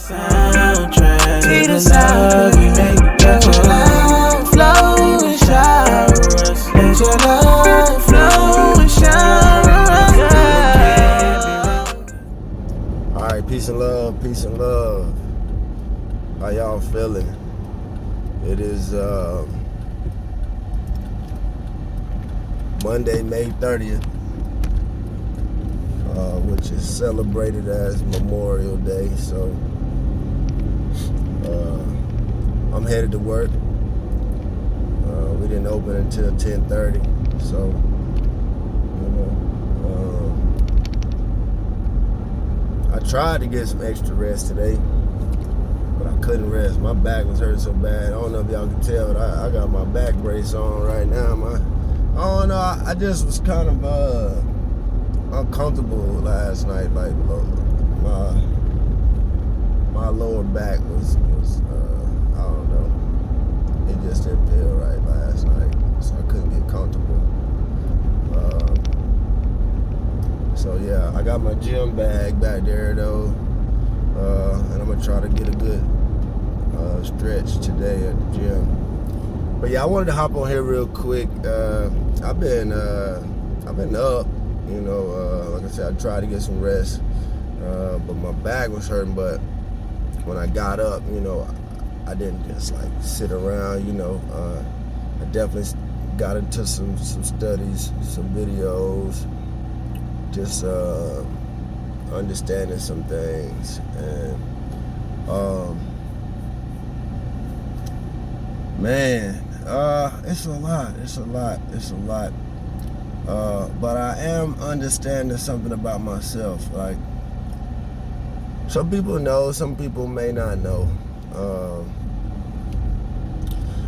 Soundtrack to the love we make. Let your love flow and shower us. Let your love flow and shower us. Alright, peace and love, peace and love. How y'all feeling? It is Monday, May 30th, which is celebrated as Memorial Day. So I'm headed to work. We didn't open until 10:30, so I tried to get some extra rest today, but I couldn't rest. My back was hurting so bad. I don't know if y'all can tell, but I got my back brace on right now. I don't know. I just was kind of uncomfortable last night. Like my lower back was I don't know. It just didn't feel right last night, so I couldn't get comfortable. So yeah, I got my gym bag back there though, and I'm gonna try to get a good stretch today at the gym. But yeah, I wanted to hop on here real quick. I've been up, like I said, I tried to get some rest, but my back was hurting. But when I got up, I didn't just like sit around. I definitely got into some studies, some videos, just understanding some things, and man, it's a lot. But I am understanding something about myself. Like, some people know, some people may not know.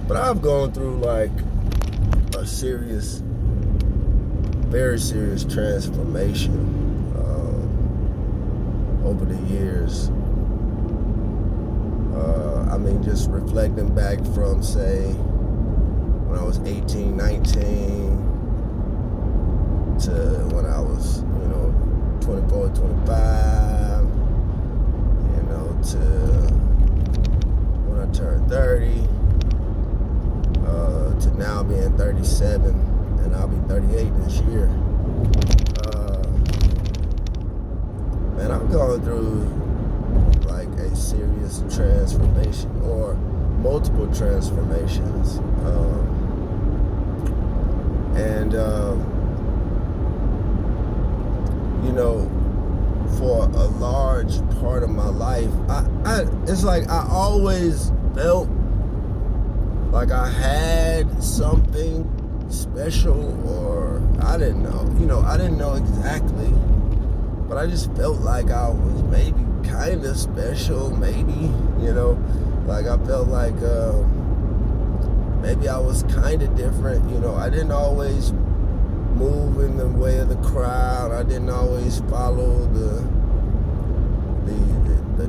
But I've gone through like a very serious transformation over the years. I mean, just reflecting back from, say, when I was 18, 19, to when I was, 24, 25, to when I turned 30, to now being 37, and I'll be 38 this year. Man, I'm going through like a serious transformation, or multiple transformations, for a large part of my life, it's like I always felt like I had something special, or I didn't know, I didn't know exactly, but I just felt like I was maybe kind of special, maybe, like I felt like maybe I was kind of different. I didn't always move in the way of the crowd. I didn't always follow the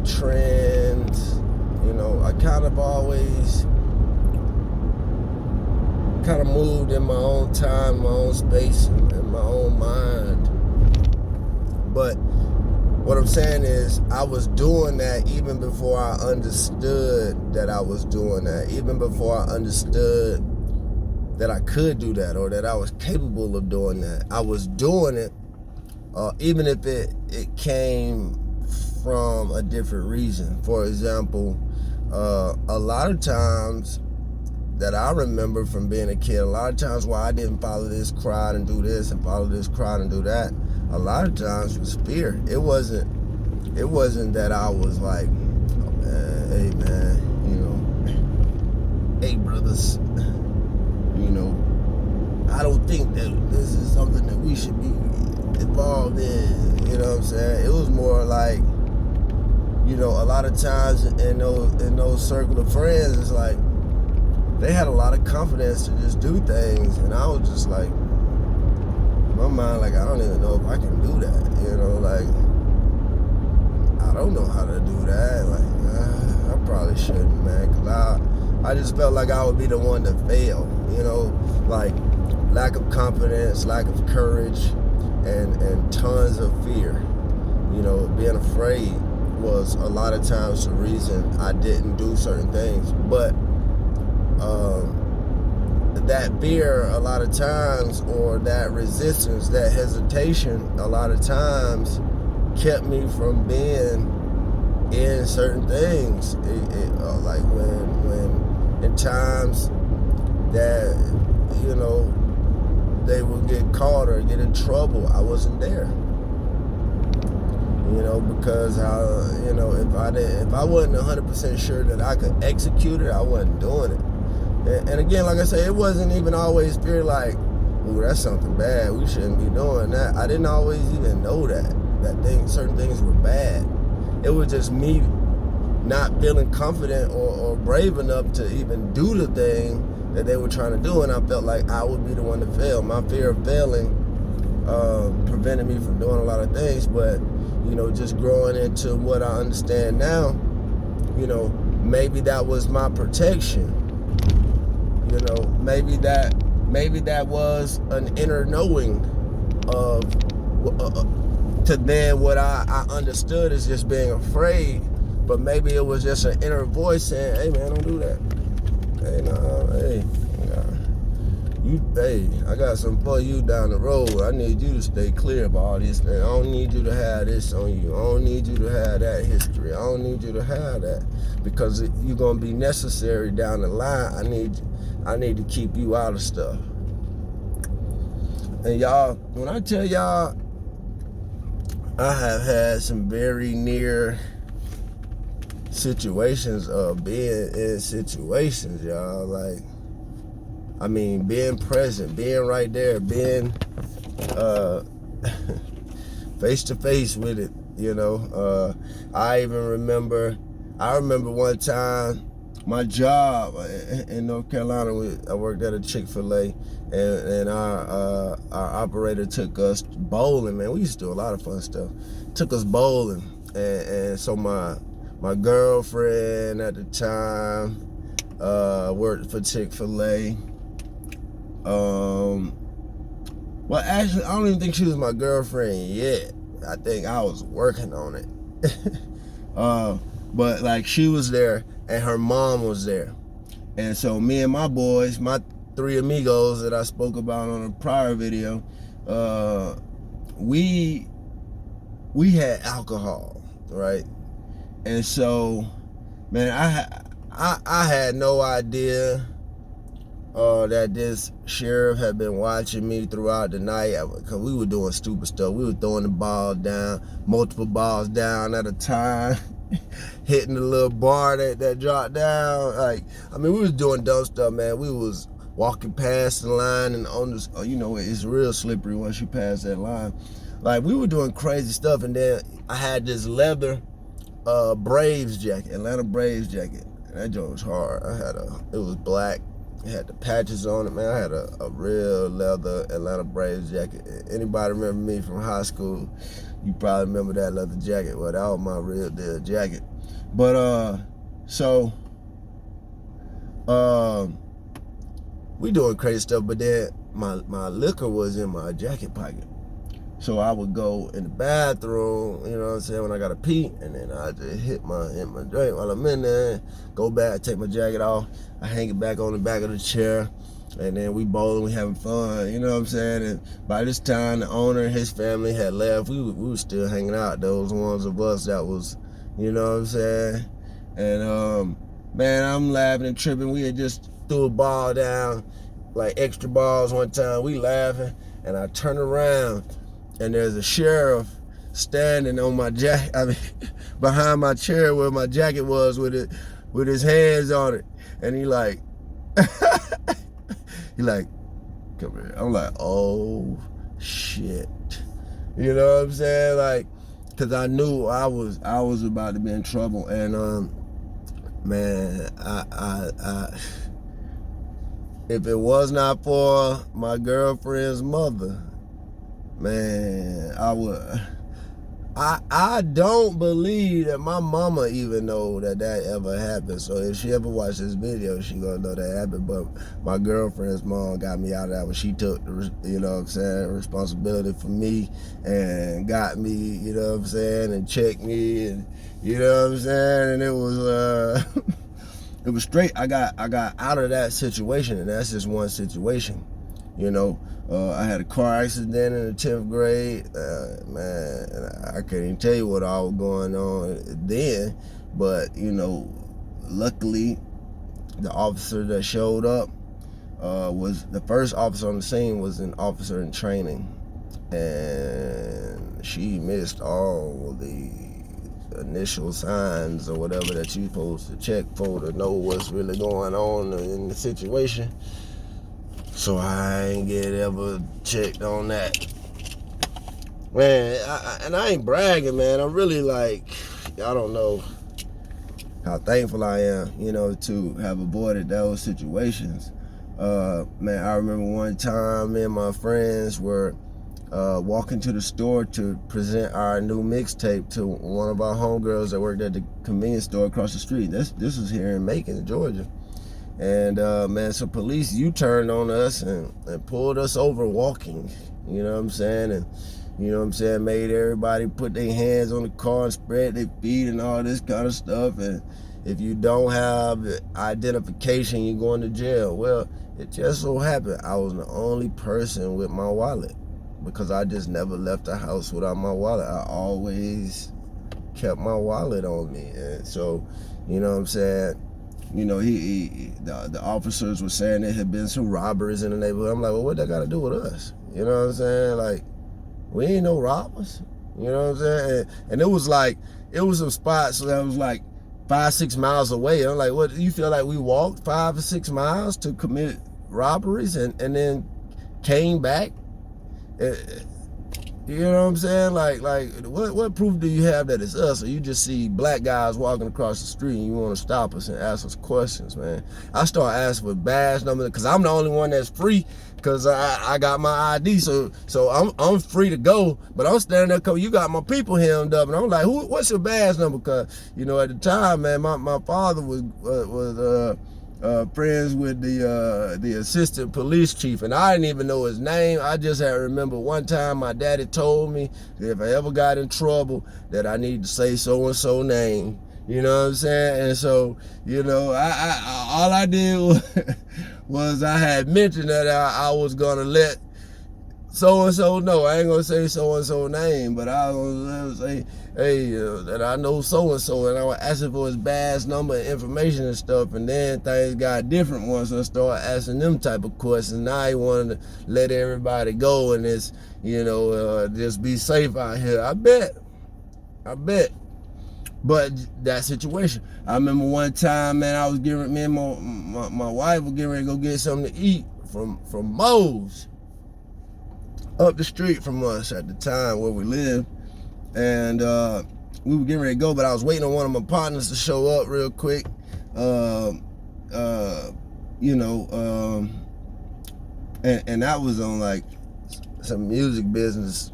trends. I kind of always moved in my own time, my own space, in my own mind. But what I'm saying is, I was doing that even before I understood that I was doing that, even before I understood that I could do that, or that I was capable of doing that. I was doing it, even if it came from a different reason. For example, a lot of times that I remember from being a kid, a lot of times why I didn't follow this crowd and do this and follow this crowd and do that, a lot of times was fear. It wasn't that I was like, hey man, hey brothers, I don't think that this is something that we should be involved in. You know what I'm saying? It was more like, a lot of times in those circle of friends, it's like they had a lot of confidence to just do things, and I was just like, in my mind, like, I don't even know if I can do that. Like, I don't know how to do that. Like, I probably shouldn't, man, because I just felt like I would be the one to fail. Like, lack of confidence, lack of courage. and tons of fear. You know, being afraid was a lot of times the reason I didn't do certain things. But that fear a lot of times, or that resistance, that hesitation a lot of times kept me from being in certain things. Like when in times that, you know, they would get caught or get in trouble, I wasn't there. You know, because you know, if I wasn't 100% sure that I could execute it, I wasn't doing it. And again, like I say, it wasn't even always fear like, ooh, that's something bad, we shouldn't be doing that. I didn't always even know that certain things were bad. It was just me not feeling confident or brave enough to even do the thing that they were trying to do, and I felt like I would be the one to fail. My fear of failing prevented me from doing a lot of things. But, you know, just growing into what I understand now, you know, maybe that was my protection. You know, maybe that was an inner knowing of to then what I understood as just being afraid. But maybe it was just an inner voice saying, hey man, don't do that. Hey, I got something for you down the road. I need you to stay clear of all this. I don't need you to have this on you. I don't need you to have that history. I don't need you to have that, because you're gonna be necessary down the line. I need to keep you out of stuff. And y'all, when I tell y'all, I have had some very near situations of being in situations, y'all. Like, I mean, being present, being right there, being face to face with it, you know. I remember one time, my job in North Carolina, I worked at a Chick-fil-A, and our operator took us bowling, man. We used to do a lot of fun stuff. Took us bowling, and so my girlfriend at the time worked for Chick-fil-A. Well, actually, I don't even think she was my girlfriend yet. I think I was working on it. But like, she was there and her mom was there. And so me and my boys, my three amigos that I spoke about on a prior video, we had alcohol, right? And so, man, I had no idea that this sheriff had been watching me throughout the night, because we were doing stupid stuff. We were throwing the ball down, multiple balls down at a time, hitting the little bar that dropped down. Like, I mean, we was doing dumb stuff, man. We was walking past the line, and on this, you know, it's real slippery once you pass that line. Like, we were doing crazy stuff, and then I had this leather Braves jacket, Atlanta Braves jacket, and that joint was hard. It was black. It had the patches on it, man. I had a real leather Atlanta Braves jacket. Anybody remember me from high school, you probably remember that leather jacket. Well, that was my real deal jacket. But so we doing crazy stuff, but then my liquor was in my jacket pocket. So I would go in the bathroom, you know what I'm saying, when I got to pee, and then I just hit my drink while I'm in there, go back, take my jacket off, I hang it back on the back of the chair, and then we bowling, we having fun, you know what I'm saying? And by this time, the owner and his family had left. We were still hanging out, those ones of us that was, you know what I'm saying? And man, I'm laughing and tripping. We had just threw a ball down, like extra balls one time. We laughing, and I turn around, and there's a sheriff standing on my jacket, behind my chair where my jacket was, with his hands on it. And he like, come here. I'm like, oh shit. You know what I'm saying? Like, cause I knew I was about to be in trouble. And man, I if it was not for my girlfriend's mother, man, I don't believe that my mama even know that ever happened. So if she ever watched this video, she gonna know that happened. But my girlfriend's mom got me out of that when she took, you know what I'm saying, responsibility for me and got me, you know what I'm saying, and checked me, and you know what I'm saying, and it was it was straight. I got out of that situation, and that's just one situation. You know, I had a car accident in the 10th grade. Man, I can't even tell you what all was going on then. But, you know, luckily, the officer that showed up was the first officer on the scene was an officer in training. And she missed all the initial signs or whatever that you're supposed to check for to know what's really going on in the situation. So I ain't get ever checked on that. Man, I ain't bragging, man. I'm really like, I don't know how thankful I am, you know, to have avoided those situations. Man, I remember one time me and my friends were walking to the store to present our new mixtape to one of our homegirls that worked at the convenience store across the street. This was here in Macon, Georgia. And man, so police U-turned on us and pulled us over walking, you know what I'm saying? And you know what I'm saying, made everybody put their hands on the car and spread their feet and all this kind of stuff. And if you don't have identification, you're going to jail. Well, it just so happened I was the only person with my wallet, because I just never left the house without my wallet. I always kept my wallet on me. And so, you know what I'm saying, you know, the officers were saying there had been some robberies in the neighborhood. I'm like, well, what that got to do with us? You know what I'm saying? Like, we ain't no robbers. You know what I'm saying? And it was like, it was some spots that was like 5-6 miles away. I'm like, what, you feel like we walked 5 or 6 miles to commit robberies and then came back? You know what I'm saying? Like what proof do you have that it's us? Or you just see black guys walking across the street and you want to stop us and ask us questions, man? I start asking for badge number, because I'm the only one that's free, because I got my ID, so I'm free to go. But I'm standing there, cause you got my people hemmed up, and I'm like, what's your badge number? Cause you know, at the time, man, my father was friends with the assistant police chief, and I didn't even know his name. I just had remember one time my daddy told me that if I ever got in trouble that I need to say so and so name. You know what I'm saying? And so, you know, I all I did was I had mentioned that I was gonna let so and so know. I ain't gonna say so and so name, but I was gonna say, hey, that I know so and so, and I was asking for his badge number and information and stuff. And then things got different once I started asking them type of questions. Now he wanted to let everybody go and it's, you know, just be safe out here. I bet. But that situation, I remember one time, man, I was me and my wife were getting ready to go get something to eat from Moe's up the street from us at the time where we lived. And we were getting ready to go, but I was waiting on one of my partners to show up real quick. You know, and that was on like some music business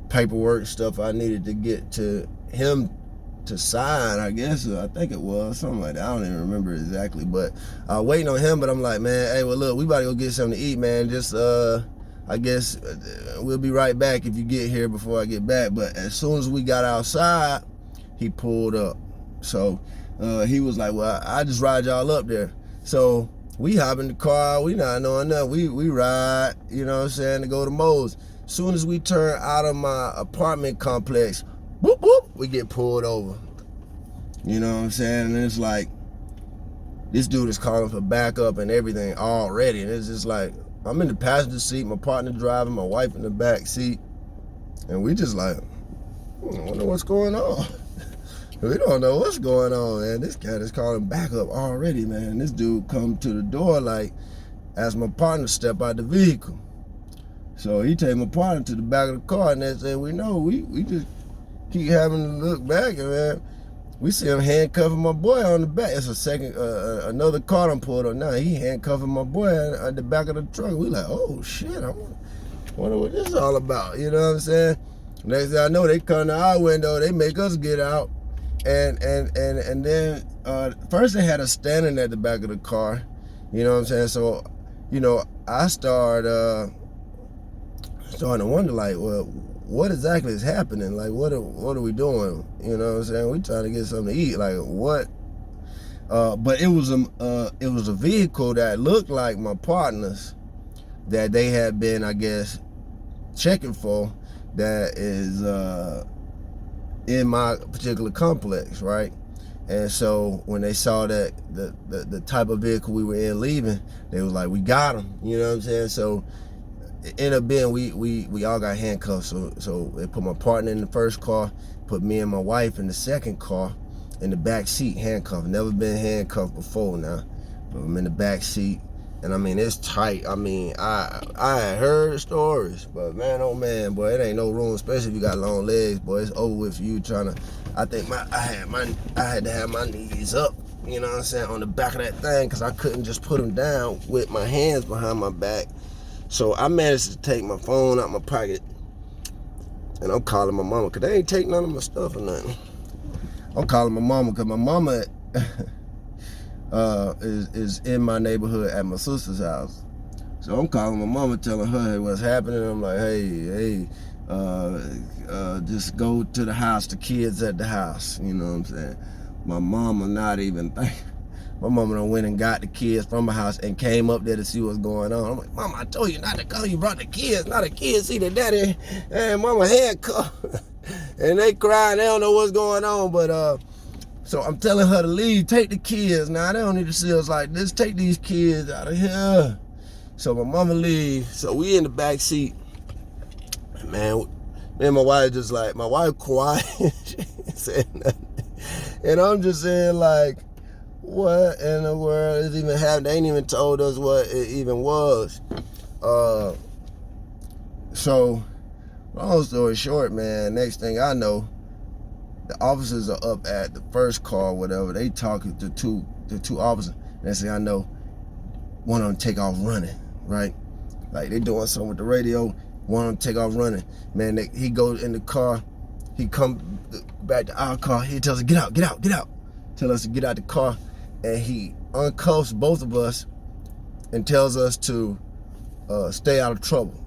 paperwork stuff I needed to get to him to sign, I guess. I think it was something like that. I don't even remember exactly, but waiting on him. But I'm like, man, hey, well, look, we about to go get something to eat, man. Just I guess we'll be right back if you get here before I get back. But as soon as we got outside, he pulled up. So he was like, well, I just ride y'all up there. So we hop in the car, we not knowing nothing. We ride, you know what I'm saying, to go to Moe's. As soon as we turn out of my apartment complex, boop, boop, we get pulled over. You know what I'm saying? And it's like, this dude is calling for backup and everything already. And it's just like, I'm in the passenger seat, my partner driving, my wife in the back seat. And we just like, I wonder what's going on. We don't know what's going on, man. This cat is calling backup already, man. This dude come to the door like, ask my partner to step out the vehicle. So he take my partner to the back of the car, and next thing we know, we just keep having to look back, and man, we see him handcuffing my boy on the back. It's a second, another car done pulled up now. He handcuffing my boy at the back of the truck. We like, oh shit, I wonder what this is all about. You know what I'm saying? Next thing I know, they come to our window, they make us get out. And then first they had us standing at the back of the car. You know what I'm saying? So, you know, I starting to wonder, like, well, what exactly is happening? Like, what are we doing? You know what I'm saying? We trying to get something to eat. Like, what? But it was a vehicle that looked like my partner's that they had been, I guess, checking for, that is in my particular complex, right? And so when they saw that the type of vehicle we were in leaving, they was like, we got him. You know what I'm saying? So it ended up being we all got handcuffed. So they put my partner in the first car, put me and my wife in the second car, in the back seat, handcuffed. Never been handcuffed before now, but I'm in the back seat. And I mean, it's tight. I mean, I had heard stories, but man, oh man, boy, it ain't no room, especially if you got long legs, boy. It's over with for you trying to. I think I had to have my knees up, you know what I'm saying, on the back of that thing, because I couldn't just put them down with my hands behind my back. So I managed to take my phone out my pocket, and I'm calling my mama, because they ain't take none of my stuff or nothing. I'm calling my mama, because my mama is in my neighborhood at my sister's house. So I'm calling my mama, telling her, hey, what's happening. I'm like, hey, just go to the house, the kids at the house. You know what I'm saying? My mama not even thinking. My mama done went and got the kids from my house and came up there to see what's going on. I'm like, Mama, I told you not to go. You brought the kids. Now the kids see the daddy and mama handcuffed. And they crying. They don't know what's going on. But so I'm telling her to leave. Take the kids. Now they don't need to see us like this. Take these kids out of here. So my mama leave. So we in the back seat. Man, me and my wife just like, my wife quiet. She ain't saying nothing. And I'm just saying, like, what in the world is even happening? They ain't even told us what it even was. So, long story short, man, next thing I know, the officers are up at the first car, whatever. They talking to the two officers. Next thing I know, one of them take off running, right? Like, they doing something with the radio. One of them take off running. Man, he goes in the car. He come back to our car. He tells us, get out. Tell us to get out the car. And he uncuffs both of us and tells us to stay out of trouble.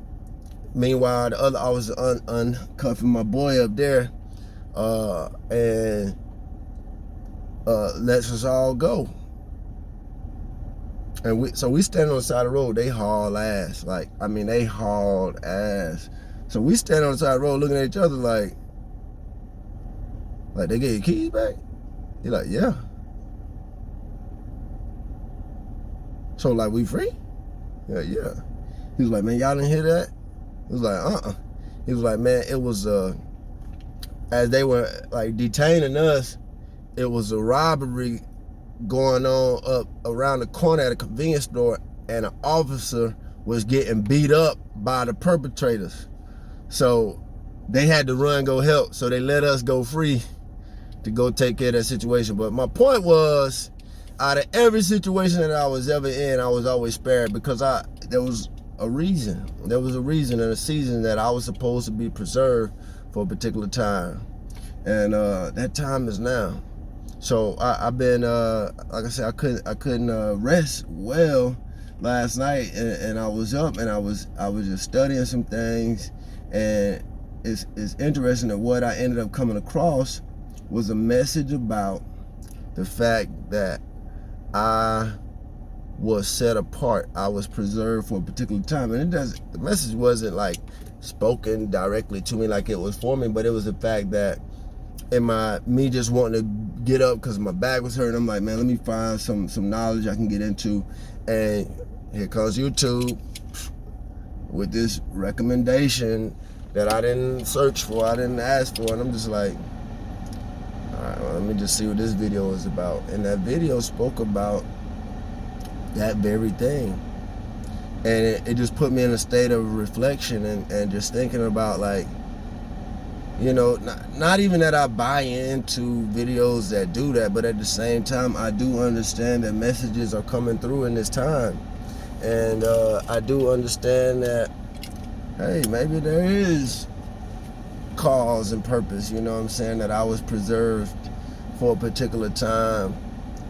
Meanwhile, the other officer uncuffing my boy up there and lets us all go. And so we stand on the side of the road. They haul ass. Like, I mean, they hauled ass. So we stand on the side of the road looking at each other like they get your keys back? You're like, yeah. So, like, we free? Yeah. He was like, man, y'all didn't hear that? He was like, He was like, man, it was, as they were, like, detaining us, it was a robbery going on up around the corner at a convenience store, and an officer was getting beat up by the perpetrators. So they had to run, go help. So they let us go free to go take care of that situation. But my point was, out of every situation that I was ever in, I was always spared, because there was a reason. There was a reason and a season that I was supposed to be preserved for a particular time. And that time is now. So I've been, like I said, I couldn't rest well last night, and I was up, and I was just studying some things, and it's interesting that what I ended up coming across was a message about the fact that I was set apart. I was preserved for a particular time, and the message wasn't like spoken directly to me like it was for me, but it was the fact that in me just wanting to get up because my back was hurting, I'm like, man, let me find some knowledge I can get into. And here comes YouTube with this recommendation that I didn't search for, I didn't ask for, and I'm just like, all right, well, let me just see what this video is about. And that video spoke about that very thing. And it just put me in a state of reflection and just thinking about, like, you know, not even that I buy into videos that do that, but at the same time, I do understand that messages are coming through in this time. And I do understand that, hey, maybe there is cause and purpose, you know what I'm saying, that I was preserved for a particular time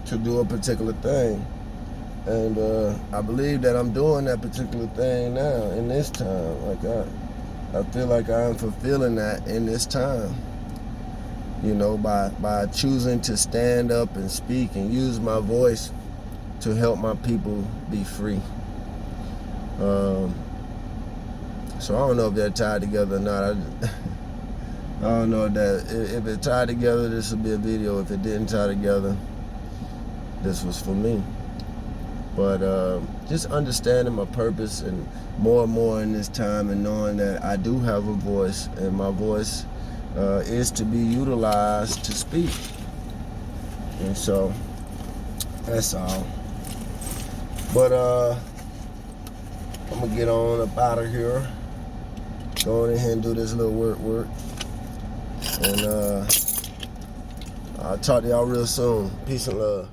to do a particular thing. And I believe that I'm doing that particular thing now in this time. Like I feel like I'm fulfilling that in this time, you know, by choosing to stand up and speak and use my voice to help my people be free. So I don't know if they're tied together or not. I don't know if it tied together, this would be a video. If it didn't tie together, this was for me. But just understanding my purpose and more in this time, and knowing that I do have a voice, and my voice is to be utilized to speak. And so that's all. But I'm gonna get on up out of here. Go in here and do this little work. And I'll talk to y'all real soon. Peace and love.